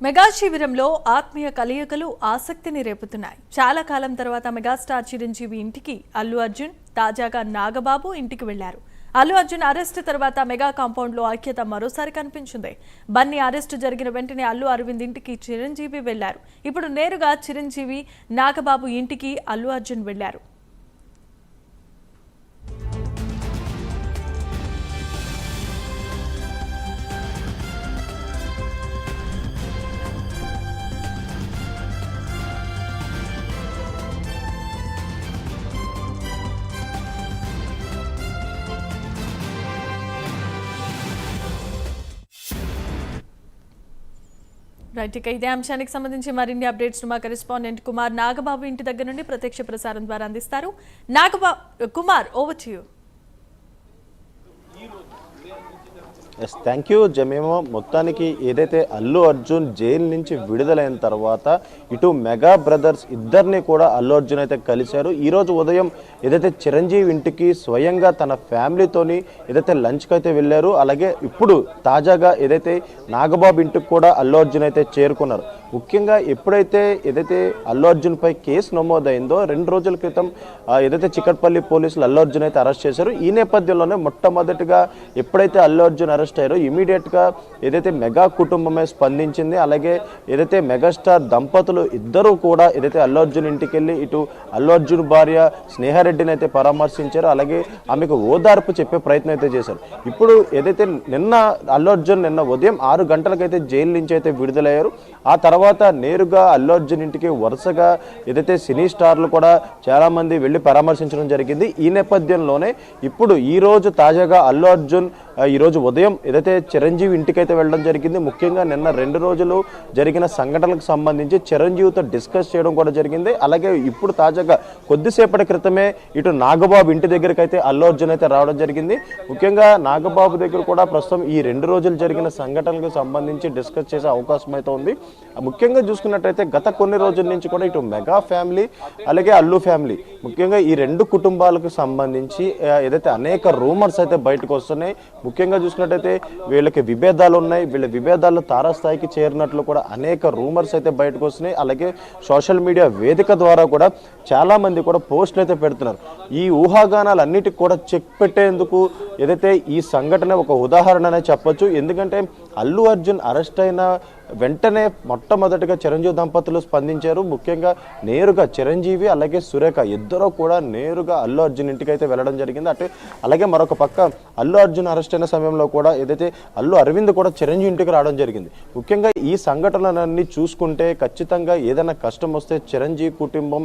Mega శిబిరంలో ఆత్మీయ కలయికలు ఆసక్తిని రేపుతున్నాయి. చాలా కాలం తర్వాత మెగాస్టార్ చిరంజీవి ఇంటికి అల్లు అర్జున్, తాజాగా నాగబాబు ఇంటికి వెళ్లారు. అల్లు అర్జున్ అరెస్టు తర్వాత మెగా కాంపౌండ్ లో ఐక్యత మరోసారి కనిపించింది. బన్నీ అరెస్టు జరిగిన వెంటనే అల్లు అరవింద్ ఇంటికి చిరంజీవి వెళ్లారు. ఇప్పుడు నేరుగా చిరంజీవి, నాగబాబు ఇంటికి అల్లు అర్జున్ వెళ్లారు. రైట్, ఇక ఇదే అంశానికి సంబంధించి మరిన్ని అప్డేట్స్ మా కరెస్పాండెంట్ కుమార్ నాగబాబు ఇంటి దగ్గర నుండి ప్రత్యక్ష ప్రసారం ద్వారా అందిస్తారు. Kumar, over to you. Thank you Jemimah. మొత్తానికి ఏదైతే అల్లు అర్జున్ జైలు నుంచి విడుదలైన తర్వాత ఇటు మెగా బ్రదర్స్ ఇద్దరిని కూడా అల్లు అర్జున్ అయితే కలిశారు. ఈరోజు ఉదయం ఏదైతే చిరంజీవి ఇంటికి స్వయంగా తన ఫ్యామిలీతోని ఏదైతే లంచ్కి అయితే వెళ్ళారు. అలాగే ఇప్పుడు తాజాగా ఏదైతే నాగబాబు ఇంటికి కూడా అల్లు అర్జున్ అయితే చేరుకున్నారు. ముఖ్యంగా ఎప్పుడైతే ఏదైతే అల్లు అర్జున్ పై కేసు నమోదైందో 2 రోజుల క్రితం ఏదైతే చికట్పల్లి పోలీసులు అల్లు అర్జున్ అయితే అరెస్ట్ చేశారు. ఈ నేపథ్యంలోనే మొట్టమొదటిగా ఎప్పుడైతే అల్లు అర్జున్ అరెస్ట్ అయ్యారో ఇమీడియట్గా ఏదైతే మెగా కుటుంబమే స్పందించింది. అలాగే ఏదైతే మెగాస్టార్ దంపతులు ఇద్దరూ కూడా ఏదైతే అల్లు అర్జున్ ఇంటికి వెళ్ళి ఇటు అల్లు అర్జున్ భార్య స్నేహారెడ్డిని అయితే పరామర్శించారు. అలాగే ఆమెకు ఓదార్పు చెప్పే ప్రయత్నం అయితే చేశారు. ఇప్పుడు ఏదైతే నిన్న అల్లు అర్జున్ నిన్న ఉదయం 6 గంటలకైతే జైలు నుంచి అయితే విడుదలయ్యారు. ఆ తర్వాత నేరుగా అల్లు అర్జున్ ఇంటికి వరుసగా ఏదైతే సినీ స్టార్లు కూడా చాలా మంది వెళ్ళి పరామర్శించడం జరిగింది. ఈ నేపథ్యంలోనే ఇప్పుడు ఈ రోజు తాజాగా అల్లు అర్జున్ ఈరోజు ఉదయం ఏదైతే చిరంజీవి ఇంటికైతే వెళ్ళడం జరిగింది. ముఖ్యంగా నిన్న 2 రోజులు జరిగిన సంఘటనలకు సంబంధించి చిరంజీవితో డిస్కస్ చేయడం కూడా జరిగింది. అలాగే ఇప్పుడు తాజాగా కొద్దిసేపటి క్రితమే ఇటు నాగబాబు ఇంటి దగ్గరికి అయితే అల్లు అర్జున్ అయితే రావడం జరిగింది. ముఖ్యంగా నాగబాబు దగ్గర కూడా ప్రస్తుతం ఈ 2 రోజులు జరిగిన సంఘటనలకు సంబంధించి డిస్కస్ చేసే అవకాశం అయితే ఉంది. ముఖ్యంగా చూసుకున్నట్టయితే గత కొన్ని రోజుల నుంచి కూడా ఇటు మెగా ఫ్యామిలీ అలాగే అల్లు ఫ్యామిలీ ముఖ్యంగా ఈ 2 కుటుంబాలకు సంబంధించి ఏదైతే అనేక రూమర్స్ అయితే బయటకు వస్తున్నాయి. ముఖ్యంగా చూసుకున్నట్టయితే వీళ్ళకి విభేదాలు ఉన్నాయి. వీళ్ళ విభేదాలు తారాస్థాయికి చేరినట్లు కూడా అనేక రూమర్స్ అయితే బయటకు వస్తున్నాయి. అలాగే సోషల్ మీడియా వేదిక ద్వారా కూడా చాలా మంది కూడా పోస్టులు అయితే పెడుతున్నారు. ఈ ఊహాగానాలన్నిటికీ కూడా చెక్ పెట్టేందుకు ఏదైతే ఈ సంఘటన ఒక ఉదాహరణ అనే చెప్పొచ్చు. ఎందుకంటే అల్లు అర్జున్ అరెస్ట్ అయిన వెంటనే మొట్టమొదటిగా చిరంజీవి దంపతులు స్పందించారు. ముఖ్యంగా నేరుగా చిరంజీవి అలాగే సురేఖ ఇద్దరు కూడా నేరుగా అల్లు అర్జున్ ఇంటికి అయితే వెళ్ళడం జరిగింది. అలాగే మరొక పక్క అల్లు అర్జున్ అరెస్ట్ అయిన సమయంలో కూడా ఏదైతే అల్లు అరవింద్ కూడా చిరంజీవి ఇంటికి రావడం జరిగింది. ముఖ్యంగా ఈ సంఘటనలన్నీ చూసుకుంటే ఖచ్చితంగా ఏదైనా కష్టం వస్తే చిరంజీవి కుటుంబం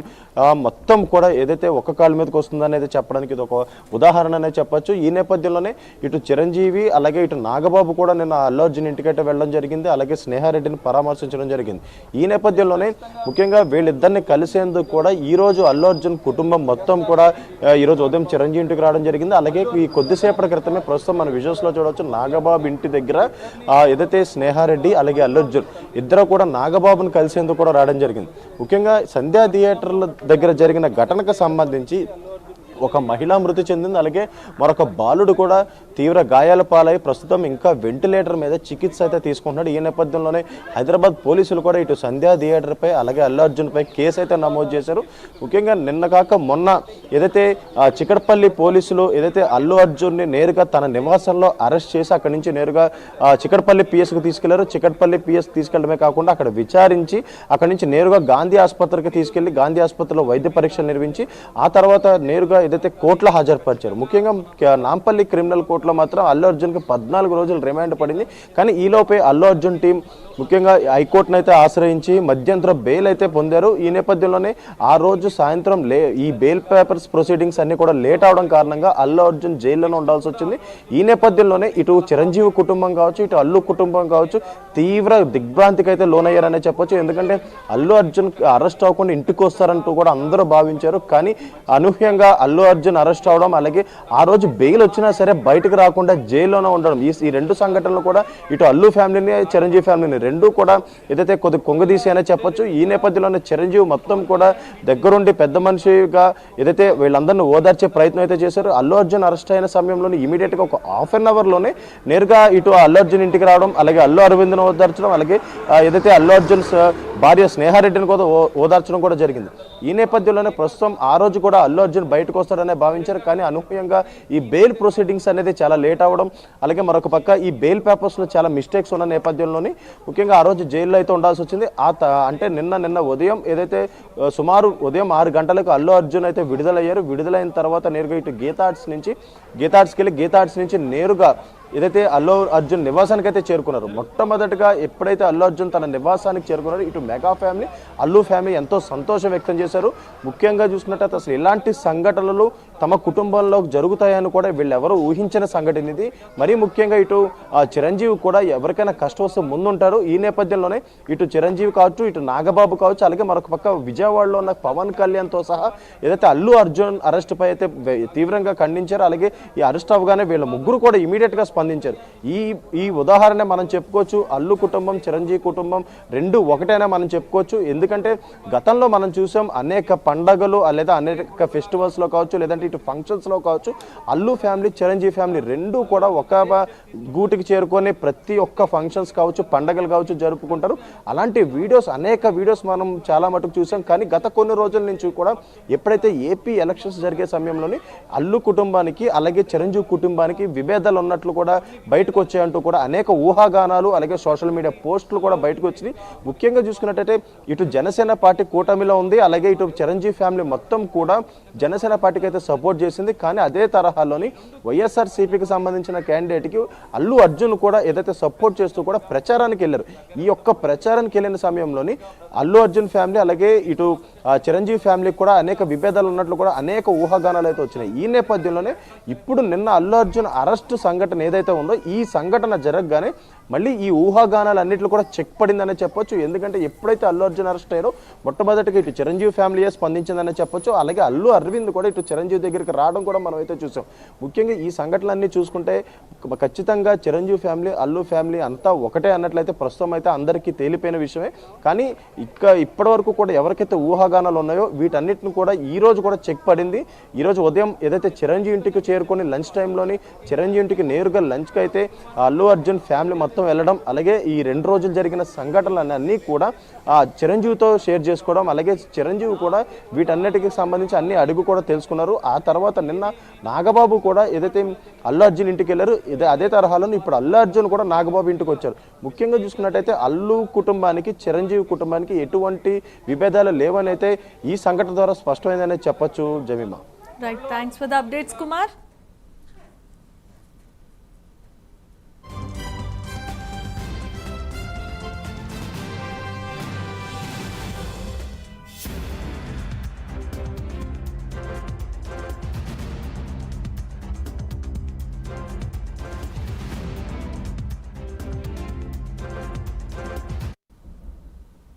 మొత్తం కూడా ఏదైతే ఒక కాళ్ళ మీదకి వస్తుందనేది చెప్పడానికి ఇది ఒక ఉదాహరణ అనే చెప్పొచ్చు. ఈ నేపథ్యంలోనే ఇటు చిరంజీవి అలాగే ఇటు నాగబాబు కూడా నిన్న అల్లు అర్జున్ ఇంటికైతే వెళ్ళడం జరిగింది. అలాగే స్నేహారెడ్డిని పరామర్శించడం జరిగింది. ఈ నేపథ్యంలోనే ముఖ్యంగా వీళ్ళిద్దరిని కలిసేందుకు కూడా ఈ రోజు అల్లు అర్జున్ కుటుంబం మొత్తం కూడా ఈ రోజు ఉదయం చిరంజీవి ఇంటికి రావడం జరిగింది. అలాగే ఈ కొద్దిసేపటి క్రితమే ప్రస్తుతం మన విజువల్స్ లో చూడవచ్చు నాగబాబు ఇంటి దగ్గర ఏదైతే స్నేహారెడ్డి అలాగే అల్లు అర్జున్ ఇద్దరు కూడా నాగబాబుని కలిసేందుకు కూడా రావడం జరిగింది. ముఖ్యంగా సంధ్యా థియేటర్ల దగ్గర జరిగిన ఘటనకు సంబంధించి ఒక మహిళ మృతి చెందింది. అలాగే మరొక బాలుడు కూడా తీవ్ర గాయాల పాలై ప్రస్తుతం ఇంకా వెంటిలేటర్ మీద చికిత్స అయితే తీసుకుంటున్నాడు. ఈ నేపథ్యంలోనే హైదరాబాద్ పోలీసులు కూడా ఇటు సంధ్యా థియేటర్పై అలాగే అల్లు అర్జున్పై కేసు అయితే నమోదు చేశారు. ముఖ్యంగా నిన్న కాక మొన్న ఏదైతే చికట్పల్లి పోలీసులు ఏదైతే అల్లు అర్జున్ని నేరుగా తన నివాసంలో అరెస్ట్ చేసి అక్కడి నుంచి నేరుగా చికట్పల్లి పిఎస్కు తీసుకెళ్లారు. చికట్పల్లి పిఎస్ తీసుకెళ్లడమే కాకుండా అక్కడ విచారించి అక్కడి నుంచి నేరుగా గాంధీ ఆసుపత్రికి తీసుకెళ్లి గాంధీ ఆసుపత్రిలో వైద్య పరీక్షలు నిర్వహించి ఆ తర్వాత నేరుగా ఏదైతే కోర్టులో హాజరుపరిచారు. ముఖ్యంగా నాంపల్లి క్రిమినల్ కోర్టులో మాత్రం అల్లు అర్జున్కి 14 రోజులు రిమాండ్ పడింది. కానీ ఈలోపే అల్లు అర్జున్ టీం ముఖ్యంగా హైకోర్టును అయితే ఆశ్రయించి మధ్యంతర బెయిల్ అయితే పొందారు. ఈ నేపథ్యంలోనే ఆ రోజు సాయంత్రం ఈ బెయిల్ పేపర్స్ ప్రొసీడింగ్స్ అన్ని కూడా లేట్ అవడం కారణంగా అల్లు అర్జున్ జైల్లోనే ఉండాల్సి వచ్చింది. ఈ నేపథ్యంలోనే ఇటు చిరంజీవి కుటుంబం కావచ్చు ఇటు అల్లు కుటుంబం కావచ్చు తీవ్ర దిగ్భ్రాంతికి అయితే లోనయ్యారనే చెప్పొచ్చు. ఎందుకంటే అల్లు అర్జున్ అరెస్ట్ అవ్వకుండా ఇంటికి వస్తారంటూ కూడా అందరూ భావించారు. కానీ అనూహ్యంగా అల్లు అల్లు అర్జున్ అరెస్ట్ అవడం, అలాగే ఆ రోజు బెయిల్ వచ్చినా సరే బయటకు రాకుండా జైల్లోనే ఉండడం, ఈ రెండు సంఘటనలు కూడా ఇటు అల్లు ఫ్యామిలీని చిరంజీవి ఫ్యామిలీని రెండూ కూడా ఏదైతే కొద్ది కొంగదీసి అనే చెప్పొచ్చు. ఈ నేపథ్యంలోనే చిరంజీవి మొత్తం కూడా దగ్గరుండి పెద్ద మనిషిగా ఏదైతే వీళ్ళందరినీ ఓదార్చే ప్రయత్నం అయితే చేశారు. అల్లు అర్జున్ అరెస్ట్ అయిన సమయంలోనే ఇమీడియట్గా ఒక హాఫ్ అన్ అవర్లోనే నేరుగా ఇటు అల్లు అర్జున్ ఇంటికి రావడం, అలాగే అల్లు అరవింద్ను ఓదార్చడం, అలాగే ఏదైతే అల్లు అర్జున్ భార్య స్నేహారెడ్డిని కూడా ఓదార్చడం కూడా జరిగింది. ఈ నేపథ్యంలోనే ప్రస్తుతం ఆ రోజు కూడా అల్లు అర్జున్ బయటకు వస్తాడనే భావించారు. కానీ అనూహ్యంగా ఈ బెయిల్ ప్రొసీడింగ్స్ అనేది చాలా లేట్ అవ్వడం, అలాగే మరొక పక్క ఈ బెయిల్ పేపర్స్లో చాలా మిస్టేక్స్ ఉన్న నేపథ్యంలోని ముఖ్యంగా ఆ రోజు జైల్లో అయితే ఉండాల్సి వచ్చింది. అంటే నిన్న ఉదయం ఏదైతే సుమారు ఉదయం 6 గంటలకు అల్లు అర్జున్ అయితే విడుదలయ్యారు. విడుదలైన తర్వాత నేరుగా ఇటు గీతా ఆర్ట్స్ నుంచి నేరుగా ఏదైతే అల్లు అర్జున్ నివాసానికి అయితే చేరుకున్నారు. మొట్టమొదటిగా ఎప్పుడైతే అల్లు అర్జున్ తన నివాసానికి చేరుకున్నారో ఇటు మెగా ఫ్యామిలీ అల్లు ఫ్యామిలీ ఎంతో సంతోషం వ్యక్తం చేశారు. ముఖ్యంగా చూసుకున్నట్టయితే అసలు ఇలాంటి సంఘటనలు తమ కుటుంబంలో జరుగుతాయని కూడా వీళ్ళెవరూ ఊహించిన సంఘటన ఇది. మరీ ముఖ్యంగా ఇటు చిరంజీవి కూడా ఎవరికైనా కష్టం వస్తే ముందుంటారు. ఈ నేపథ్యంలోనే ఇటు చిరంజీవి కావచ్చు, ఇటు నాగబాబు కావచ్చు, అలాగే మరొక పక్క విజయవాడలో ఉన్న పవన్ కళ్యాణ్తో సహా ఏదైతే అల్లు అర్జున్ అరెస్ట్ పై అయితే తీవ్రంగా ఖండించారు. అలాగే ఈ అరెస్ట్ అవగానే వీళ్ళ ముగ్గురు కూడా ఇమీడియట్గా స్పందించారు. ఈ ఉదాహరణ మనం చెప్పుకోవచ్చు. అల్లు కుటుంబం చిరంజీవి కుటుంబం రెండు ఒకటైనా మనం చెప్పుకోవచ్చు. ఎందుకంటే గతంలో మనం చూసాం అనేక పండగలు లేదా అనేక ఫెస్టివల్స్లో కావచ్చు, లేదంటే ఇటు ఫంక్షన్స్లో కావచ్చు, అల్లు ఫ్యామిలీ చిరంజీవి ఫ్యామిలీ రెండూ కూడా ఒక గూటికి చేరుకొని ప్రతి ఒక్క ఫంక్షన్స్ కావచ్చు, పండగలు కావచ్చు జరుపుకుంటారు. అలాంటి అనేక వీడియోస్ మనం చాలా మటుకు చూసాం. కానీ గత కొన్ని రోజుల నుంచి కూడా ఎప్పుడైతే ఏపీ ఎలక్షన్స్ జరిగే సమయంలోని అల్లు కుటుంబానికి అలాగే చిరంజీవి కుటుంబానికి విభేదాలు ఉన్నట్లు కూడా బయటకు వచ్చాయంటూ కూడా అనేక ఊహాగానాలు అలాగే సోషల్ మీడియా పోస్టులు కూడా బయటకు వచ్చినాయి. ముఖ్యంగా చూసుకున్నట్టయితే ఇటు జనసేన పార్టీ కూటమిలో ఉంది, అలాగే ఇటు చిరంజీవి ఫ్యామిలీ మొత్తం కూడా జనసేన పార్టీకి అయితే సపోర్ట్ చేసింది. కానీ అదే తరహాలోని వైఎస్ఆర్సీపీకి సంబంధించిన క్యాండిడేట్కి అల్లు అర్జున్ కూడా ఏదైతే సపోర్ట్ చేస్తూ కూడా ప్రచారానికి వెళ్ళారు. ఈ యొక్క ప్రచారానికి వెళ్ళిన సమయంలోని అల్లు అర్జున్ ఫ్యామిలీ అలాగే ఇటు చిరంజీవి ఫ్యామిలీకి కూడా అనేక విభేదాలు ఉన్నట్లు కూడా అనేక ఊహాగానాలు అయితే వచ్చినాయి. ఈ నేపథ్యంలోనే ఇప్పుడు నిన్న అల్లు అర్జున్ అరెస్టు సంఘటన ఏదైతే ఉందో ఈ సంఘటన జరగగానే మళ్ళీ ఈ ఊహాగానాలు అన్నింటిలో కూడా చెక్ పడిందనే చెప్పొచ్చు. ఎందుకంటే ఎప్పుడైతే అల్లు అర్జున్ అరెస్ట్ అయ్యారో మొట్టమొదటిగా ఇటు చిరంజీవి ఫ్యామిలీయే స్పందించిందనే చెప్పొచ్చు. అలాగే అల్లు అరవింద్ కూడా ఇటు చిరంజీవి దగ్గరికి రావడం కూడా మనం అయితే చూసాం. ముఖ్యంగా ఈ సంఘటనలన్నీ చూసుకుంటే ఖచ్చితంగా చిరంజీవి ఫ్యామిలీ అల్లు ఫ్యామిలీ అంతా ఒకటే అన్నట్లయితే ప్రస్తుతం అయితే అందరికీ తేలిపోయిన విషయమే. కానీ ఇప్పటి వరకు కూడా ఎవరికైతే ఊహాగానాలు ఉన్నాయో వీటన్నిటిని కూడా ఈ రోజు కూడా చెక్ పడింది. ఈ రోజు ఉదయం ఏదైతే చిరంజీవి ఇంటికి చేరుకొని లంచ్ టైంలోని చిరంజీవి ఇంటికి నేరుగా లంచ్కి అయితే అల్లు అర్జున్ ఫ్యామిలీ మొత్తం వెళ్ళడం, అలాగే ఈ 2 రోజులు జరిగిన సంఘటనలన్నీ కూడా చిరంజీవితో షేర్ చేసుకోవడం, అలాగే చిరంజీవి కూడా వీటన్నిటికి సంబంధించి అన్ని అడుగు కూడా తెలుసుకున్నారు. ఆ తర్వాత నిన్న నాగబాబు కూడా ఏదైతే అల్లు అర్జున్ ఇంటికి వెళ్ళారు అదే తరహాలో ఇప్పుడు అల్లు అర్జున్ కూడా నాగబాబు ఇంటికి వచ్చారు. ముఖ్యంగా చూసుకున్నట్టయితే అల్లు కుటుంబానికి చిరంజీవి కుటుంబానికి ఎటువంటి విభేదాలు లేవని అయితే ఈ సంఘటన ద్వారా స్పష్టమైందనే చెప్పొచ్చు. Jemimah. Right, thanks for the updates Kumar.